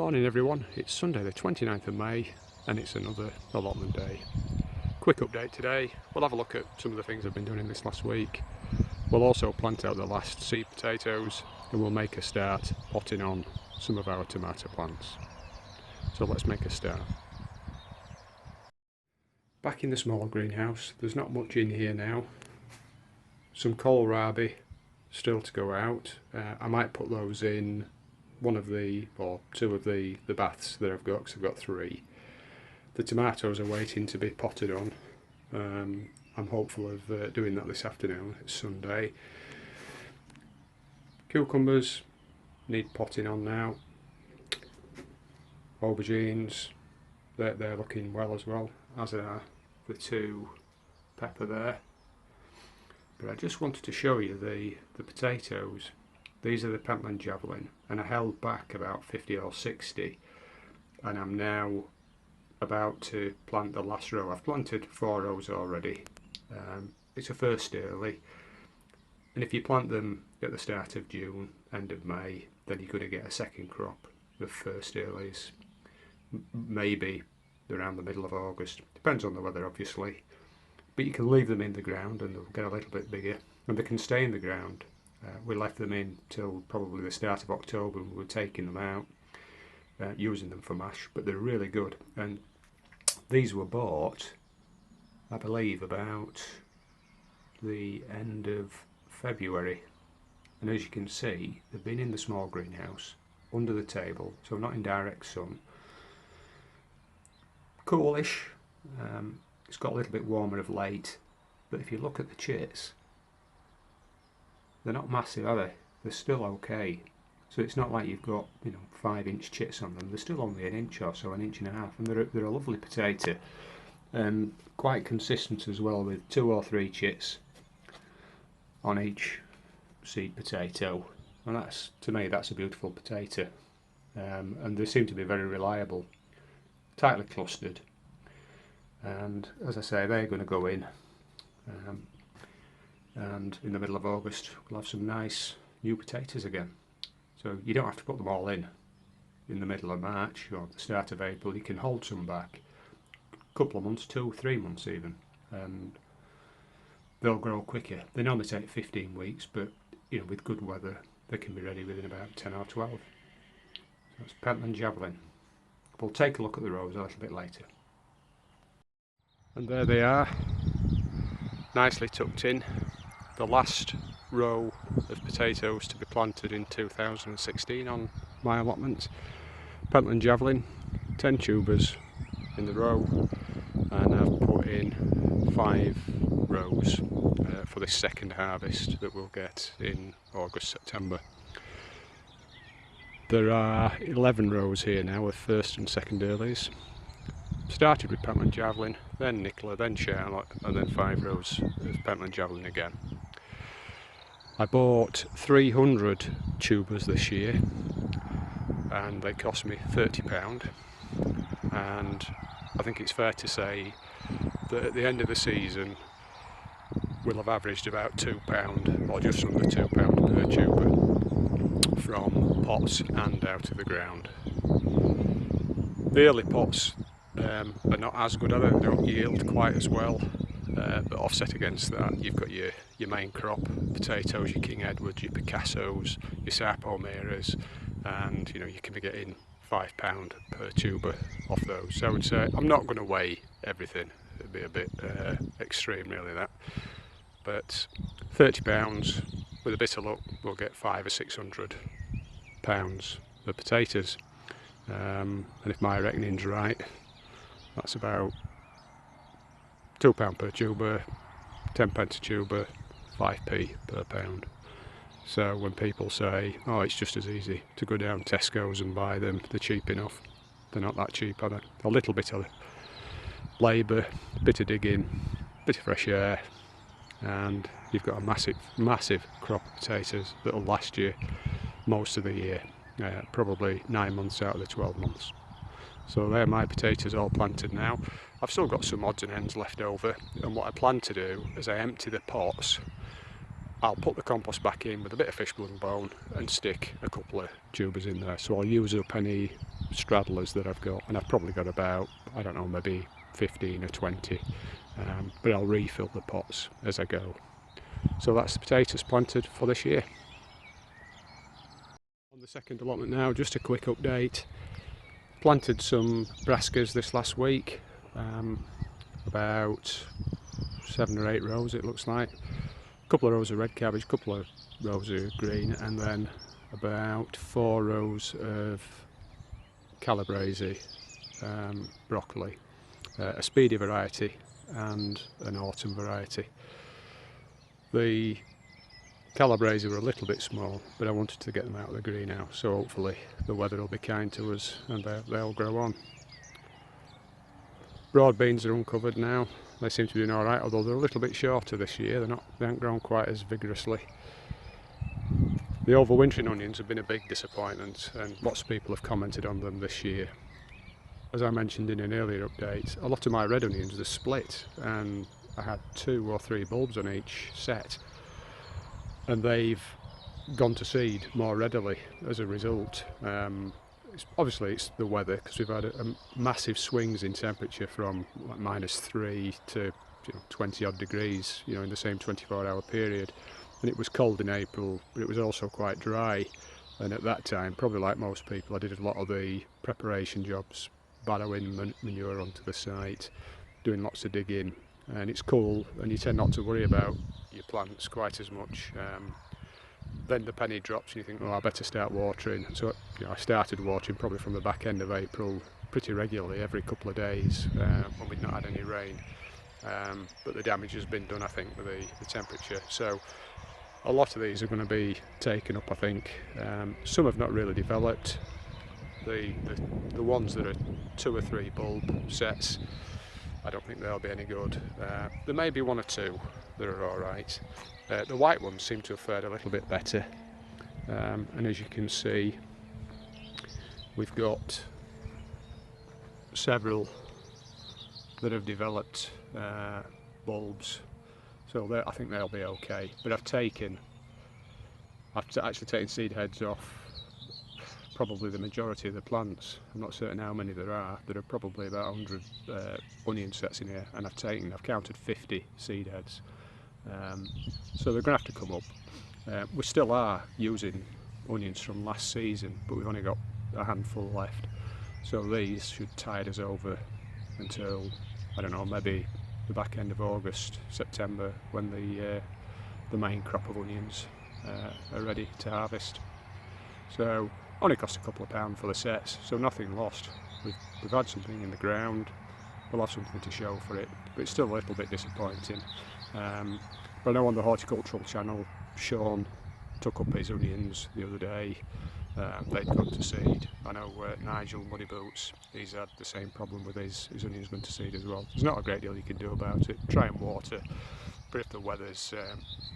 Morning everyone, it's Sunday the 29th of May and it's another allotment day. Quick update today, we'll have a look at some of the things I've been doing in this last week. We'll also plant out the last seed potatoes and we'll make a start potting on some of our tomato plants. So let's make a start. Back in the small greenhouse, there's not much in here now. Some kohlrabi still to go out. I might put those in one of the, or two of the baths that I've got, because I've got three. The tomatoes are waiting to be potted on. I'm hopeful of doing that this afternoon. It's Sunday. Cucumbers need potting on now. Aubergines, they're looking well as well, as are the two pepper there. But I just wanted to show you the potatoes. These are the Pentland Javelin, and I held back about 50 or 60, and I'm now about to plant the last row. I've planted 4 rows already. It's a first early, and if you plant them at the start of June, end of May, then you're going to get a second crop of first earlies, maybe around the middle of August. Depends on the weather obviously, but you can leave them in the ground and they'll get a little bit bigger, and they can stay in the ground. We left them in till probably the start of October and we were taking them out, using them for mash, but they're really good. And these were bought, I believe, about the end of February, and as you can see they've been in the small greenhouse under the table, so not in direct sun. Coolish. It's got a little bit warmer of late, but if you look at the chits, they're not massive, are they? They're still okay. So it's not like you've got, 5-inch chits on them. They're still only an inch or so, an inch and a half, and they're a lovely potato. Quite consistent as well, with 2 or 3 chits on each seed potato, and that's, to me, that's a beautiful potato. And they seem to be very reliable, tightly clustered, and as I say, they're going to go in. And in the middle of August we'll have some nice new potatoes again. So you don't have to put them all in the middle of March or the start of April. You can hold some back a couple of months, 2-3 months even, and they'll grow quicker. They normally take 15 weeks, but with good weather they can be ready within about 10 or 12. So that's Pentland Javelin. We'll take a look at the rows a little bit later. And there they are, nicely tucked in. The last row of potatoes to be planted in 2016 on my allotment. Pentland Javelin, 10 tubers in the row, and I've put in 5 rows for this second harvest that we'll get in August, September. There are 11 rows here now of first and second earlies. Started with Pentland Javelin, then Nicola, then Charlotte, and then 5 rows of Pentland Javelin again. I bought 300 tubers this year and they cost me £30, and I think it's fair to say that at the end of the season we'll have averaged about £2 or just under £2 per tuber from pots and out of the ground. The early pots are not as good, they don't yield quite as well. But offset against that, you've got your main crop potatoes, your King Edwards, your Picassos, your Sarpo Meras, and you can be getting £5 per tuber off those. So I would say I'm not going to weigh everything; it'd be a bit extreme, really, that. But £30 with a bit of luck, we'll get 500 or 600 pounds of potatoes. And if my reckoning's right, that's about £2 per tuber, 10p a tuber, 5p per pound. So when people say, oh, it's just as easy to go down Tesco's and buy them, they're cheap enough, they're not that cheap, are they? A little bit of labour, a bit of digging, a bit of fresh air, and you've got a massive crop of potatoes that'll last you most of the year, probably 9 months out of the 12 months. So there are my potatoes all planted now. I've still got some odds and ends left over, and what I plan to do is I empty the pots, I'll put the compost back in with a bit of fish blood and bone and stick a couple of tubers in there. So I'll use up any straddlers that I've got, and I've probably got about, I don't know, maybe 15 or 20, but I'll refill the pots as I go. So that's the potatoes planted for this year. On the second allotment now, just a quick update. Planted some brassicas this last week, about 7 or 8 rows it looks like. A couple of rows of red cabbage, a couple of rows of green, and then about 4 rows of calabrese, broccoli, a speedy variety and an autumn variety. The calabrese were a little bit small, but I wanted to get them out of the greenhouse, so hopefully the weather will be kind to us and they'll grow on. Broad beans are uncovered now. They seem to be doing alright, although they're a little bit shorter this year. They haven't grown quite as vigorously. The overwintering onions have been a big disappointment, and lots of people have commented on them this year. As I mentioned in an earlier update, a lot of my red onions are split, and I had 2 or 3 bulbs on each set, and they've gone to seed more readily as a result. Obviously it's the weather, because we've had a massive swings in temperature from like -3 to 20 odd degrees, in the same 24-hour period. And it was cold in April, but it was also quite dry, and at that time, probably like most people, I did a lot of the preparation jobs, barrowing manure onto the site, doing lots of digging, and it's cool and you tend not to worry about your plants quite as much. Then the penny drops and you think, oh, I better start watering. So I started watering probably from the back end of April pretty regularly, every couple of days, when we'd not had any rain. But the damage has been done, I think, with the temperature. So a lot of these are going to be taken up, I think. Some have not really developed. The ones that are 2 or 3 bulb sets, I don't think they'll be any good. There may be 1 or 2 that are alright. The white ones seem to have fared a little bit better, and as you can see, we've got several that have developed bulbs, so I think they'll be okay. But I've actually taken seed heads off probably the majority of the plants. I'm not certain how many there are. There are probably about 100 onion sets in here, and I've counted 50 seed heads. So they're going to have to come up. We still are using onions from last season, but we've only got a handful left. So these should tide us over until, I don't know, maybe the back end of August, September, when the main crop of onions are ready to harvest. So only cost a couple of pounds for the sets, so nothing lost. We've had something in the ground, we'll have something to show for it, but it's still a little bit disappointing. But I know on the horticultural channel, Sean took up his onions the other day. They'd gone to seed. I know Nigel Muddy Boots, he's had the same problem with his onions going to seed as well. There's not a great deal you can do about it. Try and water, but if the weather's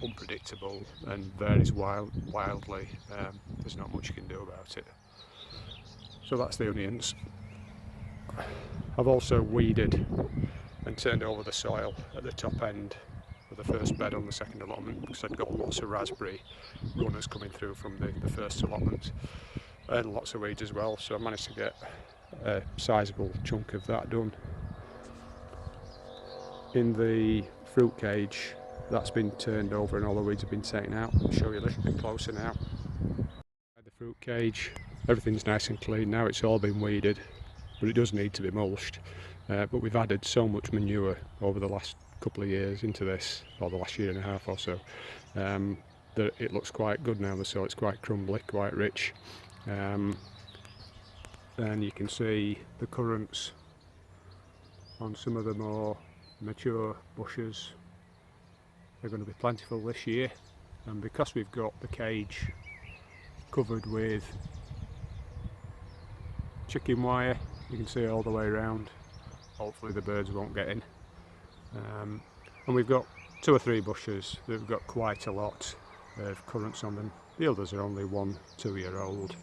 unpredictable and varies wildly, there's not much you can do about it. So that's the onions. I've also weeded and turned over the soil at the top end of the first bed on the second allotment, because I'd got lots of raspberry runners coming through from the first allotment, and lots of weeds as well, so I managed to get a sizable chunk of that done. In the fruit cage, that's been turned over and all the weeds have been taken out. I'll show you a little bit closer now. The fruit cage, everything's nice and clean now, it's all been weeded, but it does need to be mulched. But we've added so much manure over the last couple of years into this, or the last year and a half or so, that it looks quite good now. The soil, it's quite crumbly, quite rich. And you can see the currants on some of the more mature bushes. They're going to be plentiful this year, and because we've got the cage covered with chicken wire, you can see all the way around. Hopefully the birds won't get in. And we've got 2 or 3 bushes that have got quite a lot of currants on them. The others are only 1-2 year old,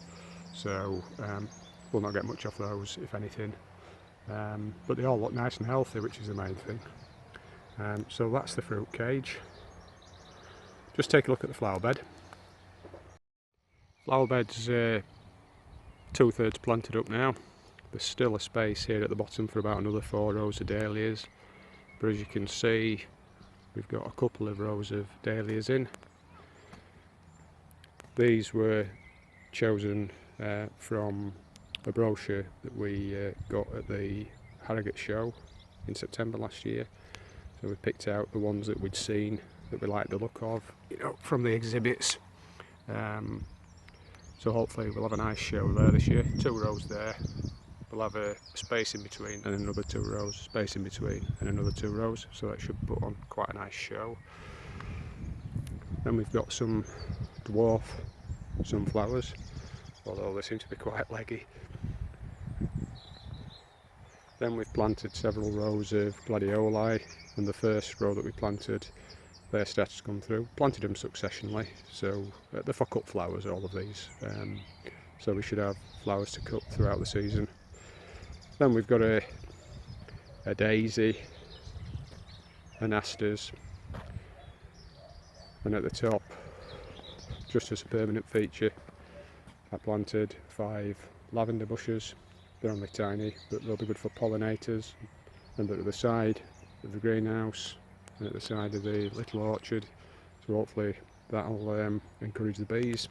so we'll not get much off those, if anything. But they all look nice and healthy, which is the main thing. So that's the fruit cage. Just take a look at the flower bed. Flower bed's 2/3 planted up now. There's still a space here at the bottom for about another 4 rows of dahlias, but as you can see we've got a couple of rows of dahlias in. These were chosen from a brochure that we got at the Harrogate show in September last year. So we picked out the ones that we'd seen that we liked the look of, you know, from the exhibits. So hopefully we'll have a nice show there this year. 2 rows there. We'll have a space in between and another 2 rows, space in between and another 2 rows. So that should put on quite a nice show. Then we've got some dwarf sunflowers, although they seem to be quite leggy. Then we've planted several rows of gladioli, and the first row that we planted, they started to come through. Planted them successionally, so they're for cut flowers, all of these. So we should have flowers to cut throughout the season. Then we've got a daisy, an asters, and at the top, just as a permanent feature, I planted 5 lavender bushes. They're only tiny, but they'll be good for pollinators. And they're at the side of the greenhouse and at the side of the little orchard, so hopefully that'll encourage the bees.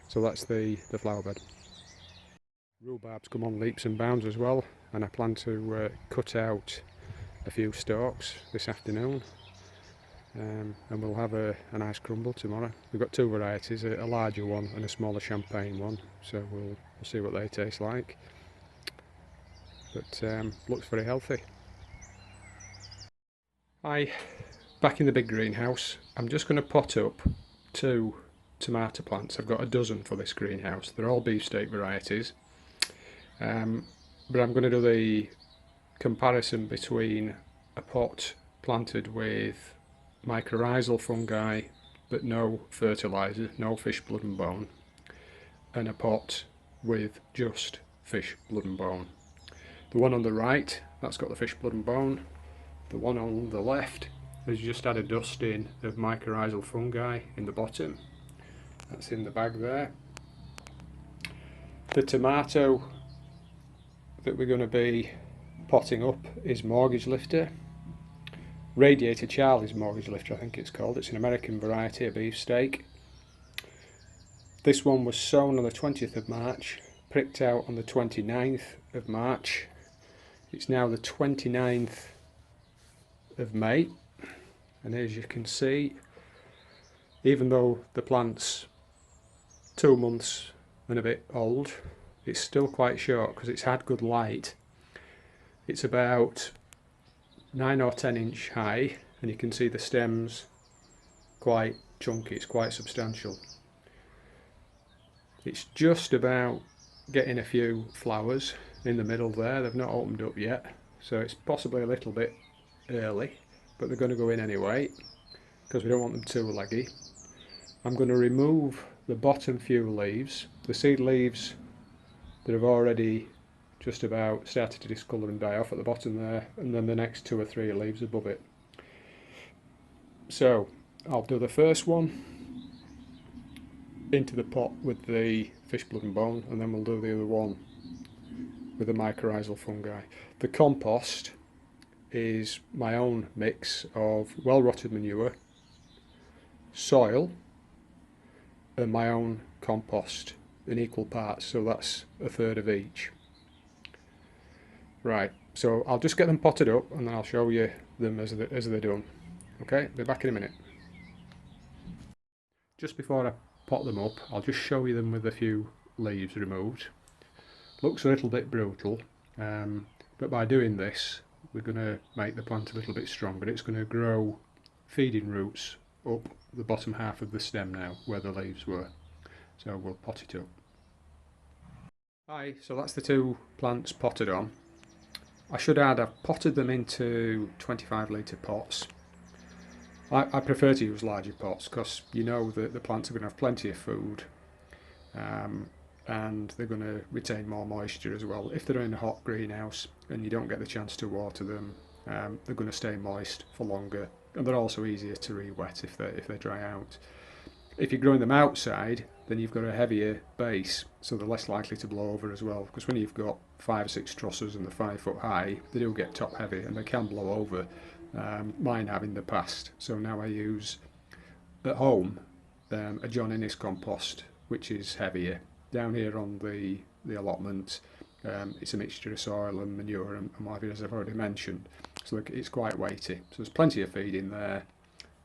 So that's the flower bed. Rhubarbs come on leaps and bounds as well, and I plan to cut out a few stalks this afternoon, and we'll have a nice crumble tomorrow. We've got 2 varieties, a larger one and a smaller champagne one, so we'll see what they taste like. But looks very healthy. Hi, back in the big greenhouse. I'm just going to pot up 2 tomato plants. I've got a dozen for this greenhouse. They're all beefsteak varieties. But I'm going to do the comparison between a pot planted with mycorrhizal fungi but no fertiliser, no fish blood and bone, and a pot with just fish blood and bone. The one on the right, that's got the fish blood and bone. The one on the left has just had a dusting of mycorrhizal fungi in the bottom. That's in the bag there. The tomato that we're going to be potting up is Mortgage Lifter. Radiator Charlie's Mortgage Lifter, I think it's called. It's an American variety of beefsteak. This one was sown on the 20th of March, pricked out on the 29th of March. It's now the 29th of May, and as you can see, even though the plant's 2 months and a bit old, it's still quite short because it's had good light. It's about 9 or 10 inch high, and you can see the stems quite chunky, it's quite substantial. It's just about getting a few flowers in the middle there. They've not opened up yet, so it's possibly a little bit early, but they're going to go in anyway because we don't want them too leggy. I'm going to remove the bottom few leaves, the seed leaves that have already just about started to discolour and die off at the bottom there, and then the next 2 or 3 leaves above it. So I'll do the first one into the pot with the fish blood and bone, and then we'll do the other one with the mycorrhizal fungi. The compost is my own mix of well rotted manure, soil and my own compost in equal parts, so that's 1/3 of each. Right, so I'll just get them potted up and then I'll show you them as they're done. Okay, be back in a minute. Just before I pot them up, I'll just show you them with a few leaves removed. Looks a little bit brutal, but by doing this we're going to make the plant a little bit stronger. It's going to grow feeding roots up the bottom half of the stem now where the leaves were, so we'll pot it up. Hi, so that's the 2 plants potted on. I should add, I've potted them into 25 litre pots. I prefer to use larger pots because you know that the plants are going to have plenty of food, and they're going to retain more moisture as well. If they're in a hot greenhouse and you don't get the chance to water them, they're going to stay moist for longer, and they're also easier to re-wet if they dry out. If you're growing them outside, then you've got a heavier base, so they're less likely to blow over as well. Because when you've got 5 or 6 trusses and they're 5 foot high, they do get top heavy and they can blow over. Mine have in the past. So now I use at home a John Innes compost, which is heavier. Down here on the allotment, it's a mixture of soil and manure and what have you, as I've already mentioned. So it's quite weighty. So there's plenty of feed in there.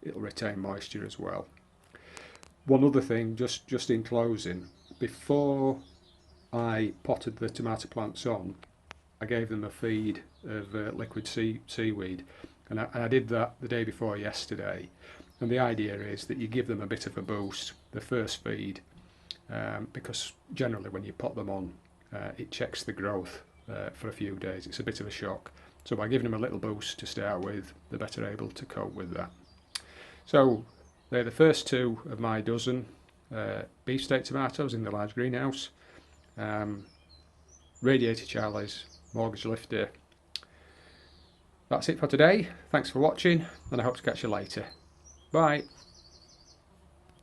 It'll retain moisture as well. One other thing, just in closing, before I potted the tomato plants on, I gave them a feed of liquid seaweed, and I did that the day before yesterday. And the idea is that you give them a bit of a boost, the first feed, because generally when you pot them on, it checks the growth for a few days. It's a bit of a shock. So by giving them a little boost to start with, they're better able to cope with that. So they're the first 2 of my dozen beefsteak tomatoes in the large greenhouse. Radiator Charlie's mortgage lifter. That's it for today. Thanks for watching, and I hope to catch you later. Bye.